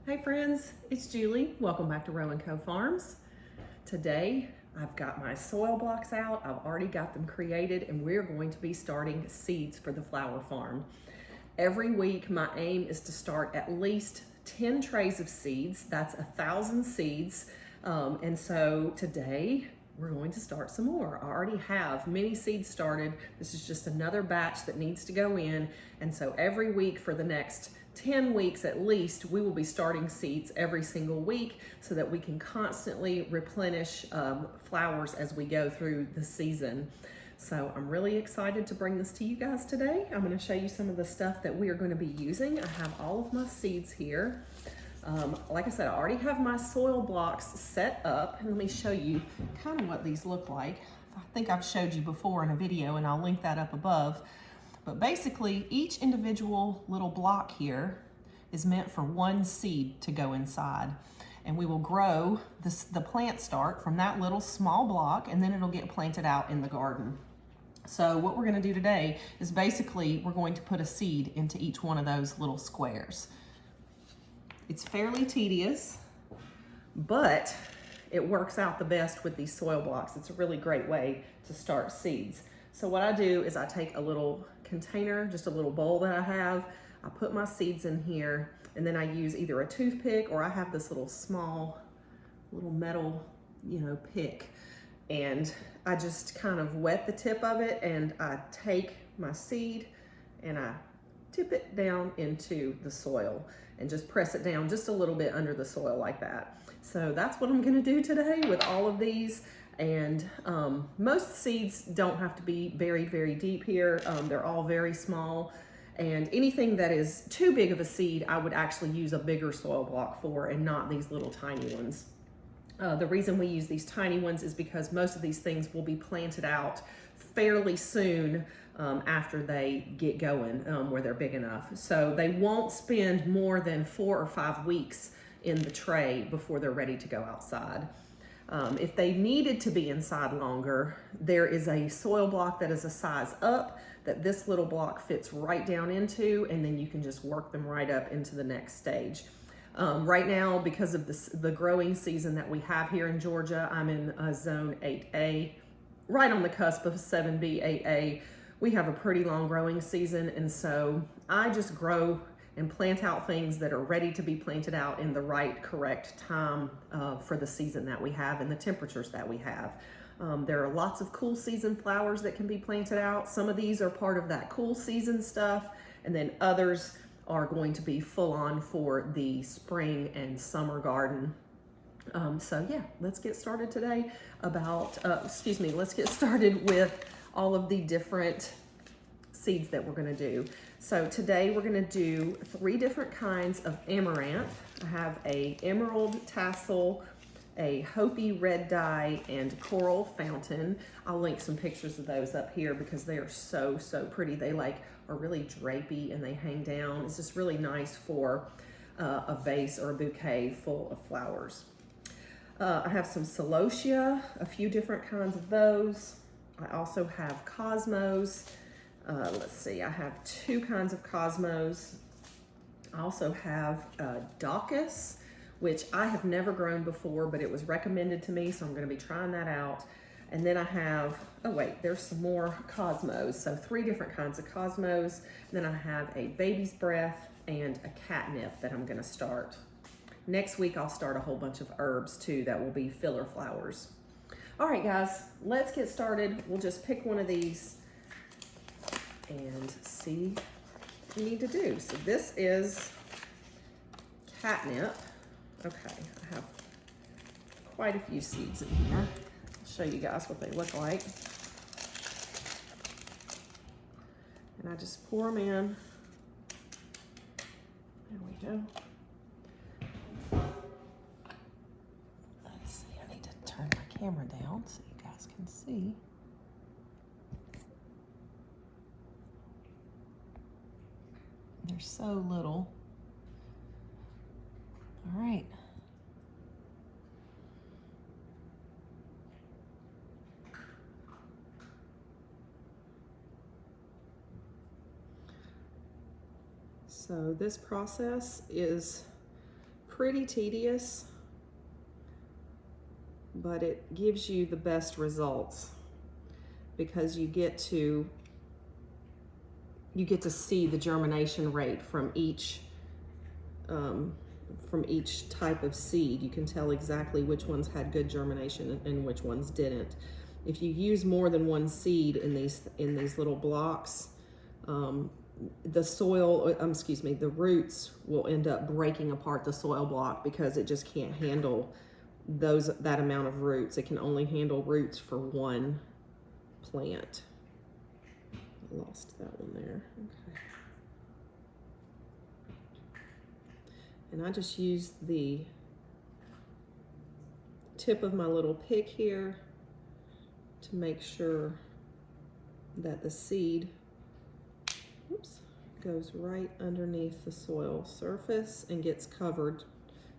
Hey friends, it's Julie. Welcome back to Row & Co Farms. Today I've got my soil blocks out. I've already got them created and we're going to be starting seeds for the flower farm. Every week my aim is to start at least 10 trays of seeds. That's 1,000 seeds. And so today we're going to start some more. I already have many seeds started. This is just another batch that needs to go in. And so every week for the next 10 weeks at least, we will be starting seeds every single week so that we can constantly replenish flowers as we go through the season. So I'm really excited to bring this to you guys today. I'm going to show you some of the stuff that we are going to be using. I have all of my seeds here. Like I said, I already have my soil blocks set up. And let me show you kind of what these look like. I think I've showed you before in a video and I'll link that up above. But basically, each individual little block here is meant for one seed to go inside. And we will grow the plant start from that little small block, and then it'll get planted out in the garden. So what we're gonna do today is basically, we're going to put a seed into each one of those little squares. It's fairly tedious, but it works out the best with these soil blocks. It's a really great way to start seeds. So what I do is I take a little container, just a little bowl that I have, I put my seeds in here, and then I use either a toothpick or I have this little small, little metal, pick. And I just kind of wet the tip of it and I take my seed and I dip it down into the soil and just press it down just a little bit under the soil like that. So that's what I'm gonna do today with all of these. And most seeds don't have to be buried very deep here. They're all very small. And anything that is too big of a seed, I would actually use a bigger soil block for and not these little tiny ones. The reason we use these tiny ones is because most of these things will be planted out fairly soon after they get going, where they're big enough. So they won't spend more than 4 or 5 weeks in the tray before they're ready to go outside. If they needed to be inside longer, there is a soil block that is a size up that this little block fits right down into, and then you can just work them right up into the next stage. Right now, because of the growing season that we have here in Georgia, I'm in zone 8A, right on the cusp of 7B, 8A. We have a pretty long growing season, and so I just grow and plant out things that are ready to be planted out in the right, correct time for the season that we have and the temperatures that we have. There are lots of cool season flowers that can be planted out. Some of these are part of that cool season stuff, and then others are going to be full on for the spring and summer garden. So yeah, let's get started today let's get started with all of the different seeds that we're gonna do. So today we're gonna do 3 different kinds of amaranth. I have a emerald tassel, a Hopi red dye, and coral fountain. I'll link some pictures of those up here because they are so pretty. They are really drapey and they hang down. It's just really nice for a vase or a bouquet full of flowers. I have some celosia, a few different kinds of those. I also have cosmos. Let's see, I have 2 kinds of cosmos. I also have daucus, which I have never grown before, but it was recommended to me, so I'm gonna be trying that out. And then I have, there's some more cosmos. So 3 different kinds of cosmos. And then I have a baby's breath and a catnip that I'm gonna start. Next week, I'll start a whole bunch of herbs too that will be filler flowers. All right, guys, let's get started. We'll just pick one of these and see what we need to do. So this is catnip. Okay, I have quite a few seeds in here. I'll show you guys what they look like. And I just pour them in. There we go. Let's see, I need to turn my camera down so you guys can see. They're so little. All right. So this process is pretty tedious, but it gives you the best results because you get to see the germination rate from each type of seed. You can tell exactly which ones had good germination and which ones didn't. If you use more than one seed in these little blocks, the roots will end up breaking apart the soil block because it just can't handle that amount of roots. It can only handle roots for one plant. I lost that one there. Okay. And I just use the tip of my little pick here to make sure that the seed goes right underneath the soil surface and gets covered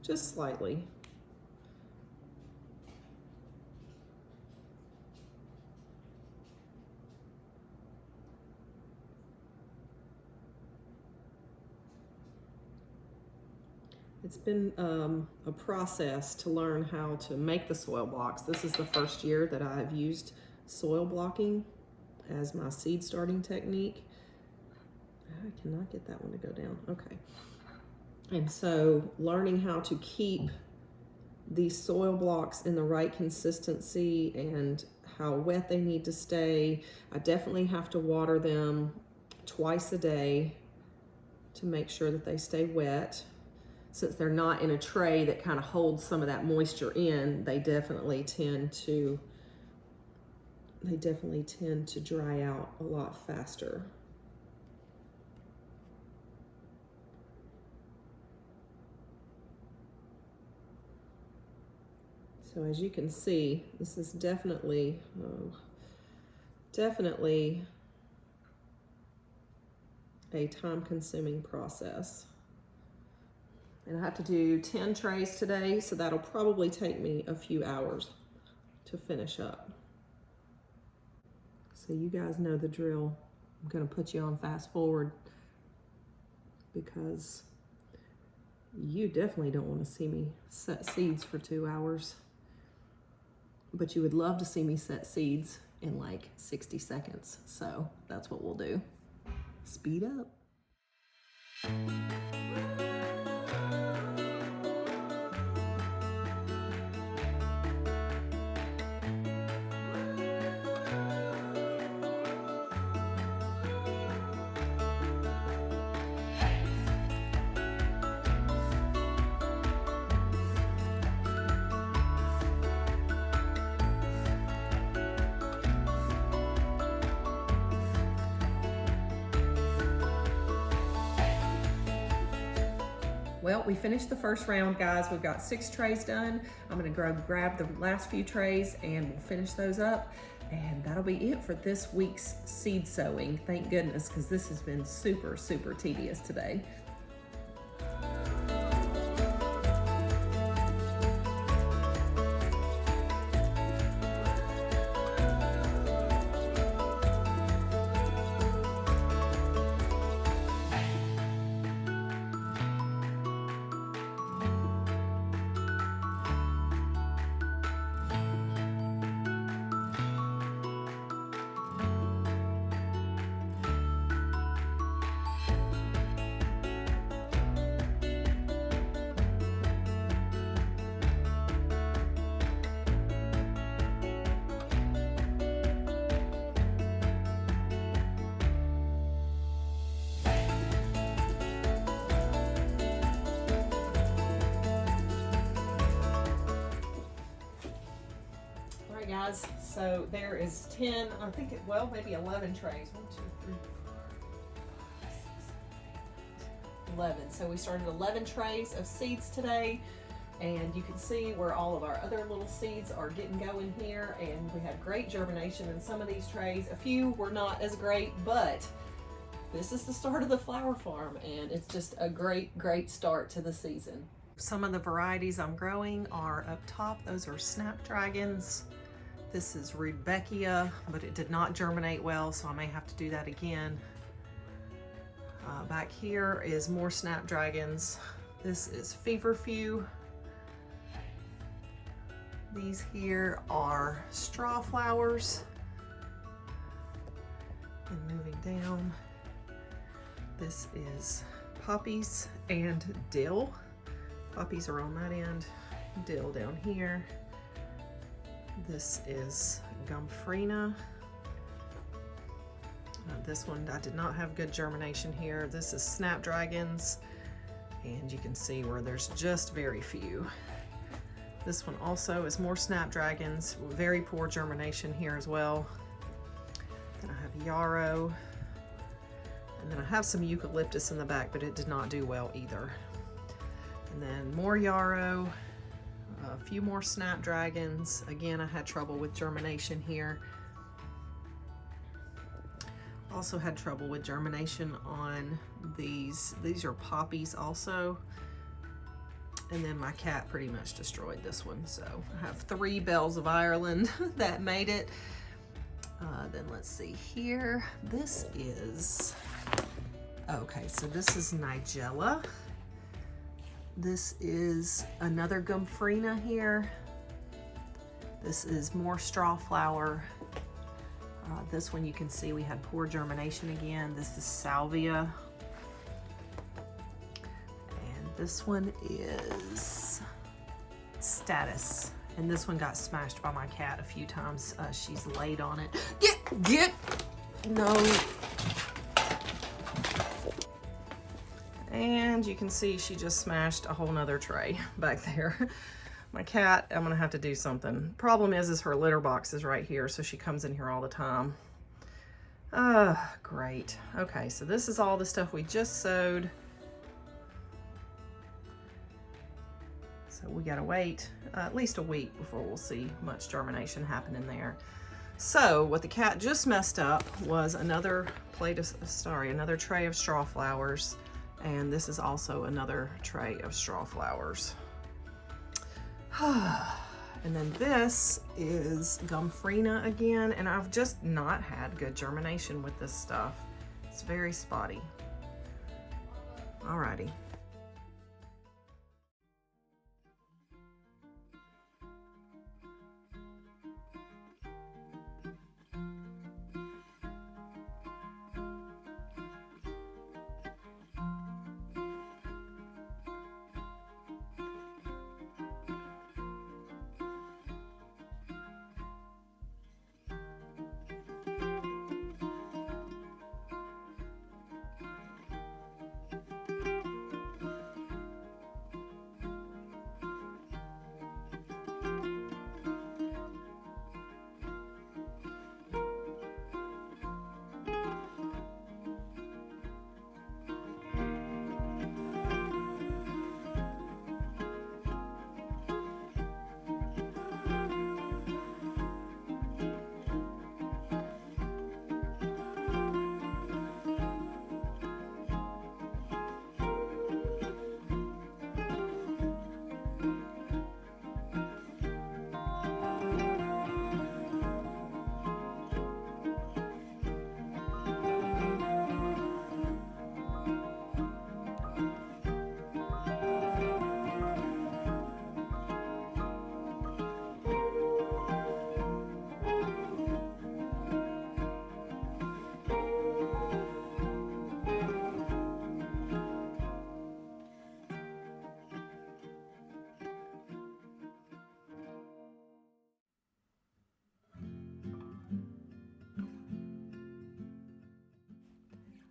just slightly. It's been a process to learn how to make the soil blocks. This is the first year that I've used soil blocking as my seed starting technique. I cannot get that one to go down. Okay. And so learning how to keep these soil blocks in the right consistency and how wet they need to stay. I definitely have to water them twice a day to make sure that they stay wet. Since they're not in a tray that kind of holds some of that moisture in, they definitely tend to dry out a lot faster. So as you can see, this is definitely a time-consuming process. And I have to do 10 trays today, so that'll probably take me a few hours to finish up. So you guys know the drill. I'm gonna put you on fast forward because you definitely don't want to see me set seeds for 2 hours. But you would love to see me set seeds in like 60 seconds. So that's what we'll do. Speed up. Well, we finished the first round, guys. We've got 6 trays done. I'm gonna grab the last few trays and we'll finish those up. And that'll be it for this week's seed sowing. Thank goodness, because this has been super, super tedious today. Guys, so there is 10, I think maybe 11 trays. 1, 2, 3, 4, 5, 6, 7, 8, 11. So we started 11 trays of seeds today, and you can see where all of our other little seeds are getting going here, and we had great germination in some of these trays. A few were not as great, but this is the start of the flower farm, and it's just a great, great start to the season. Some of the varieties I'm growing are up top. Those are snapdragons. This is Rudbeckia, but it did not germinate well, so I may have to do that again. Back here is more snapdragons. This is feverfew. These here are straw flowers. And moving down, this is poppies and dill. Poppies are on that end, dill down here. This is gomphrena. This one, I did not have good germination here. This is snapdragons, and you can see where there's just very few. This one also is more snapdragons, very poor germination here as well. Then I have yarrow, and then I have some eucalyptus in the back, but it did not do well either. And then more yarrow, a few more snapdragons. Again, I had trouble with germination here. Also had trouble with germination on these. These are poppies also. And then my cat pretty much destroyed this one. So I have 3 bells of Ireland that made it. Then let's see here. This is, okay, so this is Nigella. This is another gomphrena here. This is more straw flower. This one you can see we had poor germination again. This is salvia. And this one is status. And this one got smashed by my cat a few times. She's laid on it. Get, no. And you can see she just smashed a whole nother tray back there. My cat, I'm gonna have to do something. Problem is her litter box is right here, so she comes in here all the time. Great. Okay, so this is all the stuff we just sowed. So we gotta wait at least a week before we'll see much germination happening there. So what the cat just messed up was another another tray of straw flowers, and this is also another tray of straw flowers. And then this is gomphrena again, and I've just not had good germination with this stuff. It's very spotty. Alrighty.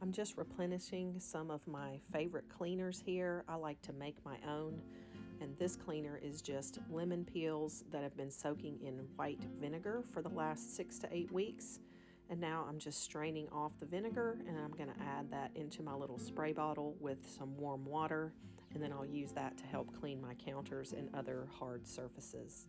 I'm just replenishing some of my favorite cleaners here. I like to make my own, and this cleaner is just lemon peels that have been soaking in white vinegar for the last 6 to 8 weeks. And now I'm just straining off the vinegar, and I'm gonna add that into my little spray bottle with some warm water, and then I'll use that to help clean my counters and other hard surfaces.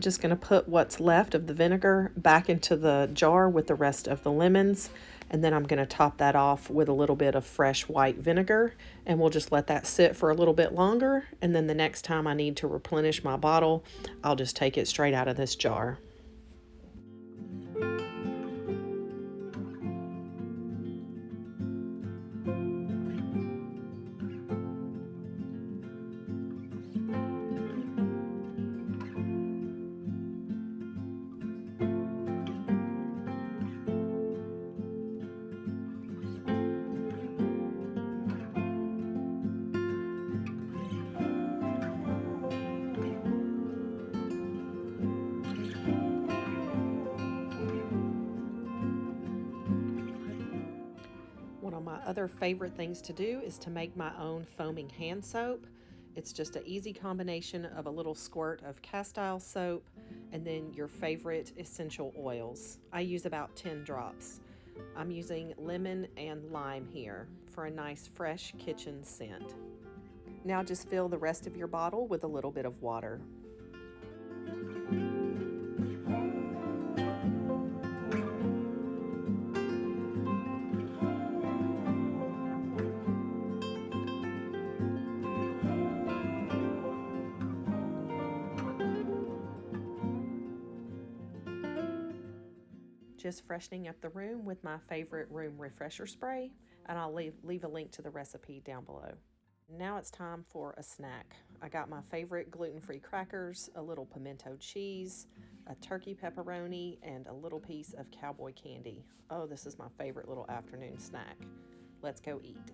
just going to put what's left of the vinegar back into the jar with the rest of the lemons, and then I'm going to top that off with a little bit of fresh white vinegar, and we'll just let that sit for a little bit longer, and then the next time I need to replenish my bottle, I'll just take it straight out of this jar. One of my other favorite things to do is to make my own foaming hand soap. It's just an easy combination of a little squirt of castile soap and then your favorite essential oils. I use about 10 drops. I'm using lemon and lime here for a nice fresh kitchen scent. Now just fill the rest of your bottle with a little bit of water. Just freshening up the room with my favorite room refresher spray, and I'll leave a link to the recipe down below. Now it's time for a snack. I got my favorite gluten-free crackers, a little pimento cheese, a turkey pepperoni, and a little piece of cowboy candy. Oh, this is my favorite little afternoon snack. Let's go eat.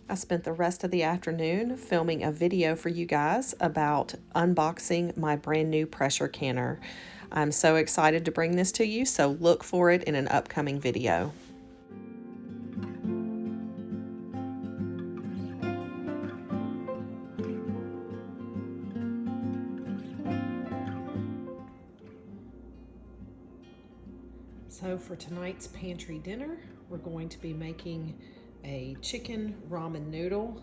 I spent the rest of the afternoon filming a video for you guys about unboxing my brand new pressure canner. I'm so excited to bring this to you, so look for it in an upcoming video. So for tonight's pantry dinner, we're going to be making a chicken ramen noodle,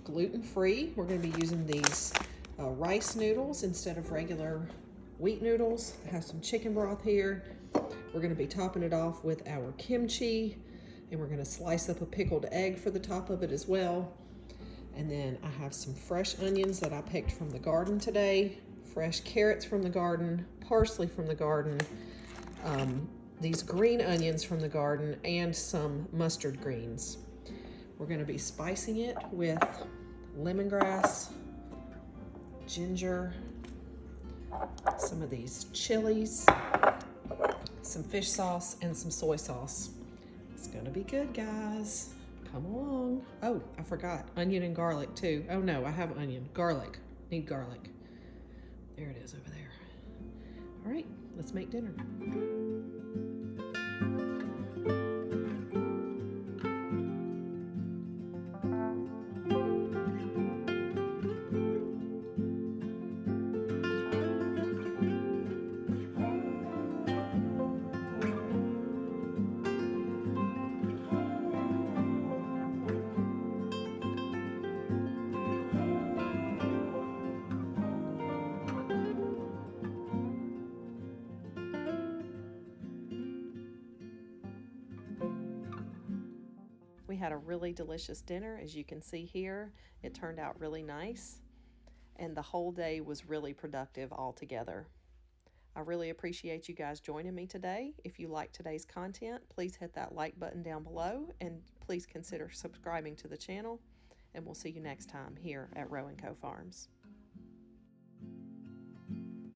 gluten-free. We're going to be using these rice noodles instead of regular wheat noodles. I have some chicken broth here. We're going to be topping it off with our kimchi, and we're going to slice up a pickled egg for the top of it as well. And then I have some fresh onions that I picked from the garden today, fresh carrots from the garden, parsley from the garden, these green onions from the garden, and some mustard greens. We're going to be spicing it with lemongrass, ginger, some of these chilies, some fish sauce, and some soy sauce. It's going to be good, guys. Come along. Oh, I forgot onion and garlic too. Oh no, I have onion. Garlic. Need garlic. There it is over there. All right, let's make dinner. We had a really delicious dinner, as you can see here. It turned out really nice, and the whole day was really productive altogether. I really appreciate you guys joining me today. If you like today's content, please hit that like button down below, and please consider subscribing to the channel, and we'll see you next time here at Row & Co Farms.